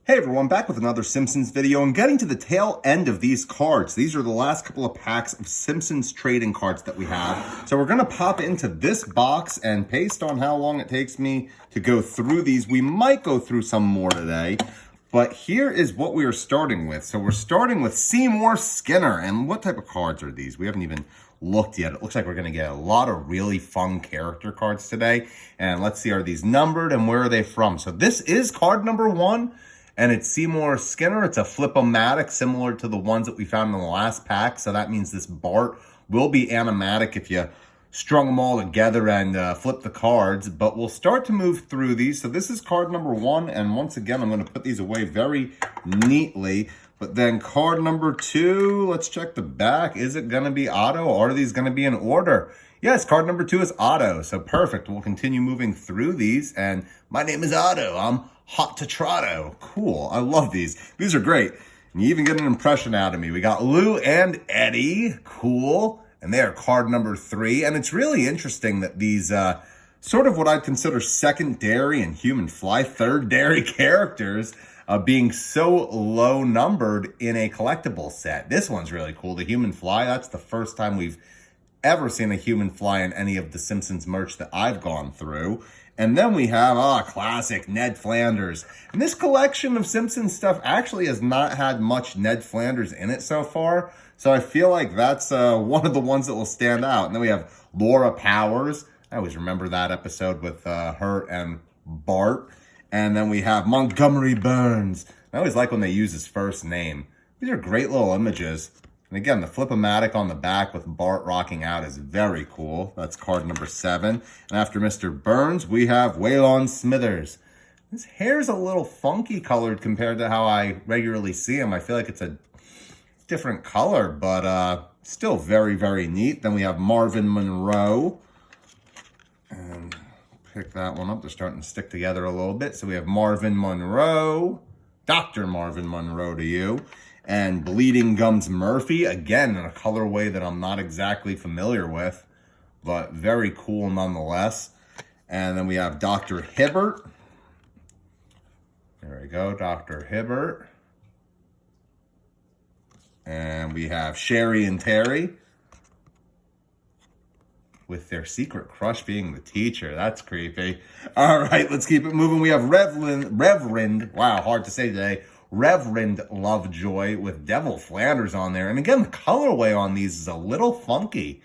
Hey everyone, back with another Simpsons video and getting to the tail end of these cards. These are the last couple of packs of Simpsons trading cards that we have. So we're going to pop into this box, and based on how long it takes me to go through these, we might go through some more today. But here is what we are starting with. So we're starting with Seymour Skinner. And what type of cards are these? We haven't even looked yet. It looks like we're going to get a lot of really fun character cards today. And let's see, are these numbered and where are they from? So this is card number 1. And it's Seymour Skinner. It's a flip-o-matic similar to the ones that we found in the last pack. So that means this Bart will be animatic if you strung them all together and flip the cards. But we'll start to move through these. So this is card number 1. And once again, I'm going to put these away very neatly. But then card number 2, let's check the back. Is it going to be auto or are these going to be in order? Yes, card number 2 is auto. So perfect. We'll continue moving through these. And my name is Otto. I'm hot to trotto. Cool. I love these. These are great. And you even get an impression out of me. We got Lou and Eddie. Cool. And they are card number 3. And it's really interesting that these sort of what I'd consider secondary and human fly, third-dairy characters being so low numbered in a collectible set. This one's really cool. The human fly, that's the first time we've ever seen a human fly in any of the Simpsons merch that I've gone through. And then we have, classic Ned Flanders. And this collection of Simpsons stuff actually has not had much Ned Flanders in it so far. So I feel like that's one of the ones that will stand out. And then we have Laura Powers. I always remember that episode with her and Bart. And then we have Montgomery Burns. I always like when they use his first name. These are great little images. And again, the flip-o-matic on the back with Bart rocking out is very cool. That's card number 7. And after Mr. Burns, we have Waylon Smithers. His hair's a little funky colored compared to how I regularly see him. I feel like it's a different color, but still very, very neat. Then we have Marvin Monroe. And pick that one up. They're starting to stick together a little bit. So we have Marvin Monroe. Dr. Marvin Monroe to you. And Bleeding Gums Murphy, again, in a colorway that I'm not exactly familiar with, but very cool nonetheless. And then we have Dr. Hibbert. There we go, Dr. Hibbert. And we have Sherry and Terry with their secret crush being the teacher. That's creepy. All right, let's keep it moving. We have Reverend, wow, hard to say today, Reverend Lovejoy with Devil Flanders on there. And again, the colorway on these is a little funky.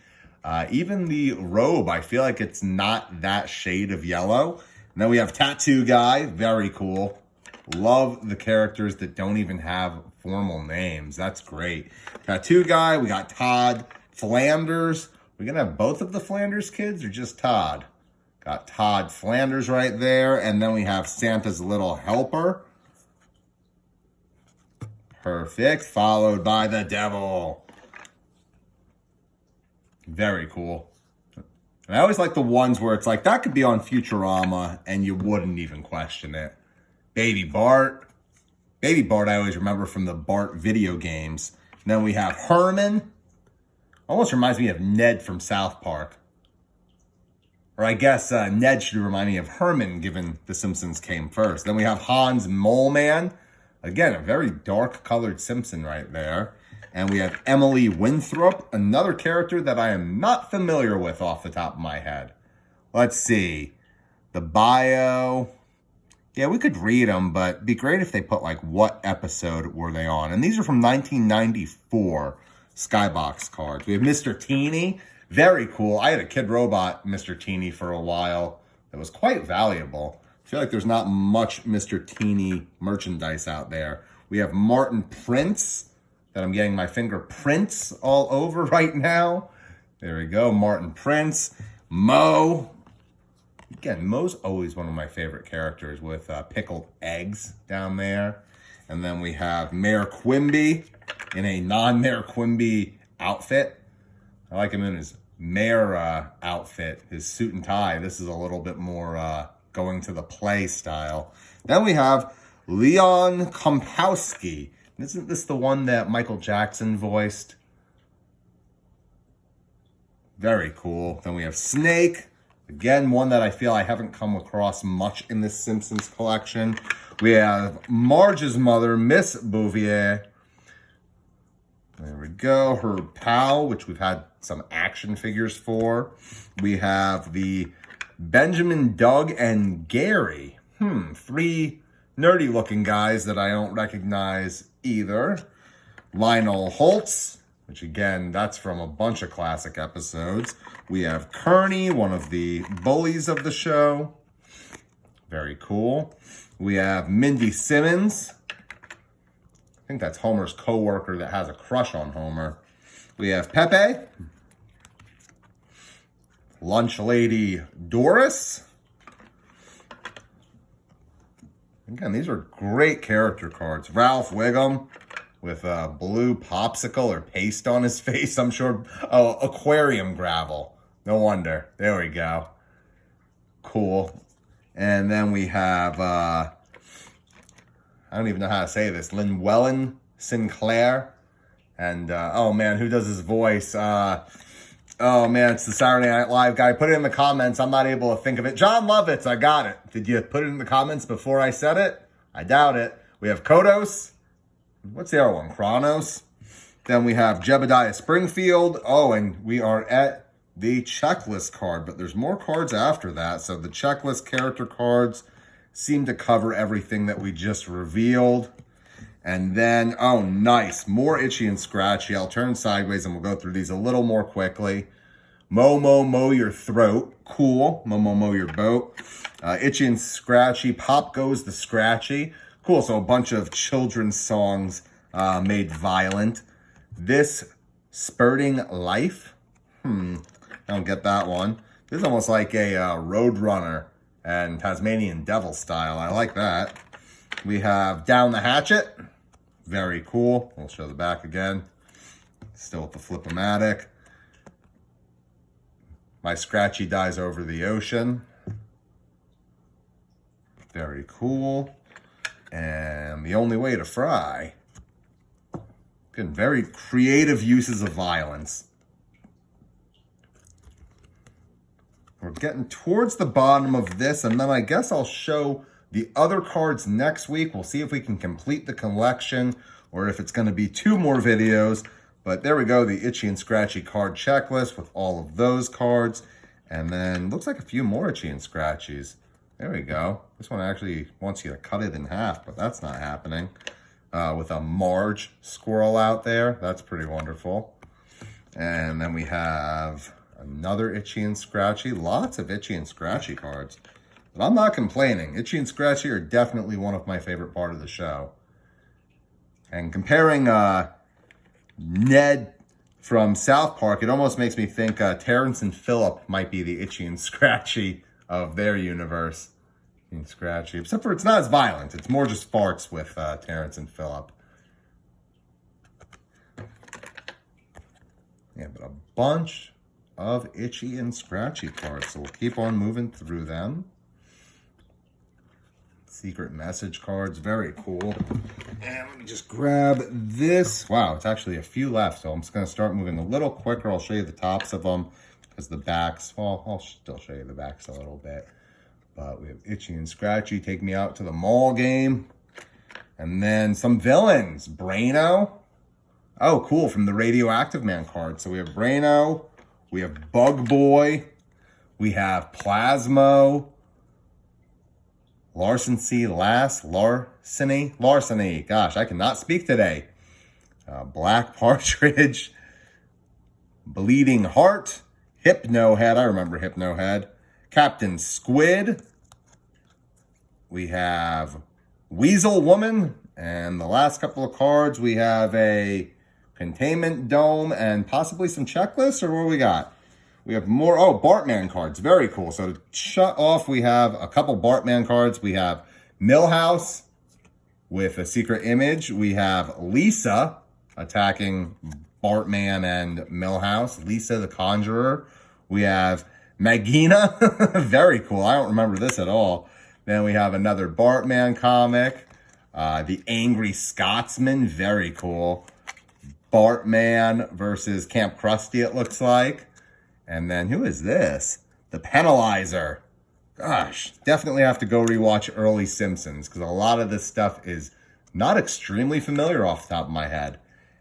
Even the robe, I feel like it's not that shade of yellow. And then we have Tattoo Guy, very cool. Love the characters that don't even have formal names. That's great. Tattoo Guy, we got Todd Flanders. We're going to have both of the Flanders kids or just Todd? Got Todd Flanders right there. And then we have Santa's Little Helper. Perfect. Followed by the devil. Very cool. And I always like the ones where it's like, that could be on Futurama and you wouldn't even question it. Baby Bart. Baby Bart I always remember from the Bart video games. And then we have Herman. Almost reminds me of Ned from South Park. Or I guess Ned should remind me of Herman, given The Simpsons came first. Then we have Hans Mole Man. Again, a very dark-colored Simpson right there. And we have Emily Winthrop, another character that I am not familiar with off the top of my head. Let's see. The bio. Yeah, we could read them, but it'd be great if they put, like, what episode were they on. And these are from 1994 Skybox cards. We have Mr. Teeny. Very cool. I had a Kid Robot Mr. Teeny for a while. That was quite valuable. I feel like there's not much Mr. Teeny merchandise out there. We have Martin Prince, that I'm getting my fingerprints all over right now. There we go, Martin Prince. Mo. Again, Mo's always one of my favorite characters with pickled eggs down there. And then we have Mayor Quimby in a non-Mayor Quimby outfit. I like him in his mayor outfit, his suit and tie. This is a little bit more going to the play style. Then we have Leon Kompowski. Isn't this the one that Michael Jackson voiced? Very cool. Then we have Snake. Again, one that I feel I haven't come across much in this Simpsons collection. We have Marge's mother, Miss Bouvier. There we go. Her pal, which we've had some action figures for. We have the Benjamin, Doug, and Gary. 3 nerdy looking guys that I don't recognize either. Lionel Holtz, which again, that's from a bunch of classic episodes. We have Kearney, one of the bullies of the show. Very cool. We have Mindy Simmons. I think that's Homer's co-worker that has a crush on Homer. We have Pepe. Lunch Lady Doris. Again, these are great character cards. Ralph Wiggum with a blue popsicle or paste on his face, I'm sure. Oh, aquarium gravel. No wonder. There we go. Cool. And then we have, I don't even know how to say this, Linwellen Sinclair. And, oh man, who does his voice? Oh man, it's the Saturday Night Live guy. Put it in the comments. I'm not able to think of it. John Lovitz, I got it. Did you put it in the comments before I said it? I doubt it. We have Kodos. What's the other one? Kronos. Then we have Jebediah Springfield. Oh, and we are at the checklist card, but there's more cards after that. So the checklist character cards seem to cover everything that we just revealed. And then, oh, nice. More Itchy and Scratchy. I'll turn sideways and we'll go through these a little more quickly. Mow Your Throat. Cool. Mow Your Boat. Itchy and Scratchy. Pop Goes the Scratchy. Cool. So a bunch of children's songs made violent. This Spurting Life. I don't get that one. This is almost like a Roadrunner and Tasmanian Devil style. I like that. We have Down the Hatchet. Very cool. We'll show the back again. Still with the Flip-O-Matic. My Scratchy Dies Over the Ocean. Very cool. And The Only Way to Fry. Again, very creative uses of violence. We're getting towards the bottom of this, and then I guess I'll show the other cards next week. We'll see if we can complete the collection or if it's going to be 2 more videos. But there we go, the Itchy and Scratchy card checklist with all of those cards. And then looks like a few more Itchy and Scratchies. There we go. This one actually wants you to cut it in half, but that's not happening. With a Marge squirrel out there. That's pretty wonderful. And then we have another Itchy and Scratchy. Lots of Itchy and Scratchy cards. But I'm not complaining. Itchy and Scratchy are definitely one of my favorite part of the show. And comparing Ned from South Park, it almost makes me think Terrence and Phillip might be the Itchy and Scratchy of their universe. And Scratchy, except for it's not as violent. It's more just farts with Terrence and Phillip. Yeah, but a bunch of Itchy and Scratchy cards. So we'll keep on moving through them. Secret message cards, very cool. And let me just grab this. Wow, it's actually a few left, so I'm just going to start moving a little quicker. I'll show you the tops of them because the backs, well, I'll still show you the backs a little bit. But we have Itchy and Scratchy, Take Me Out to the Mall game. And then some villains, Braino. Oh, cool, from the Radioactive Man card. So we have Braino, we have Bug Boy, we have Plasmo, Larceny. Gosh, I cannot speak today. Black Partridge, Bleeding Heart, Hypno Head. I remember Hypno Head. Captain Squid. We have Weasel Woman. And the last couple of cards, we have a Containment Dome and possibly some checklists. Or what we got? We have more, oh, Bartman cards. Very cool. So to shut off, we have a couple Bartman cards. We have Millhouse with a secret image. We have Lisa attacking Bartman and Millhouse. Lisa the Conjurer. We have Magina. Very cool. I don't remember this at all. Then we have another Bartman comic. The Angry Scotsman. Very cool. Bartman versus Camp Krusty, it looks like. And then who is this? The Penalizer. Gosh, definitely have to go rewatch early Simpsons because a lot of this stuff is not extremely familiar off the top of my head.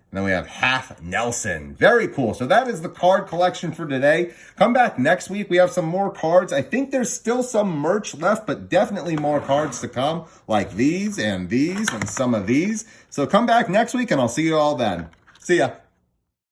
And then we have Half Nelson. Very cool. So that is the card collection for today. Come back next week. We have some more cards. I think there's still some merch left, but definitely more cards to come, like these and some of these. So come back next week, and I'll see you all then. See ya.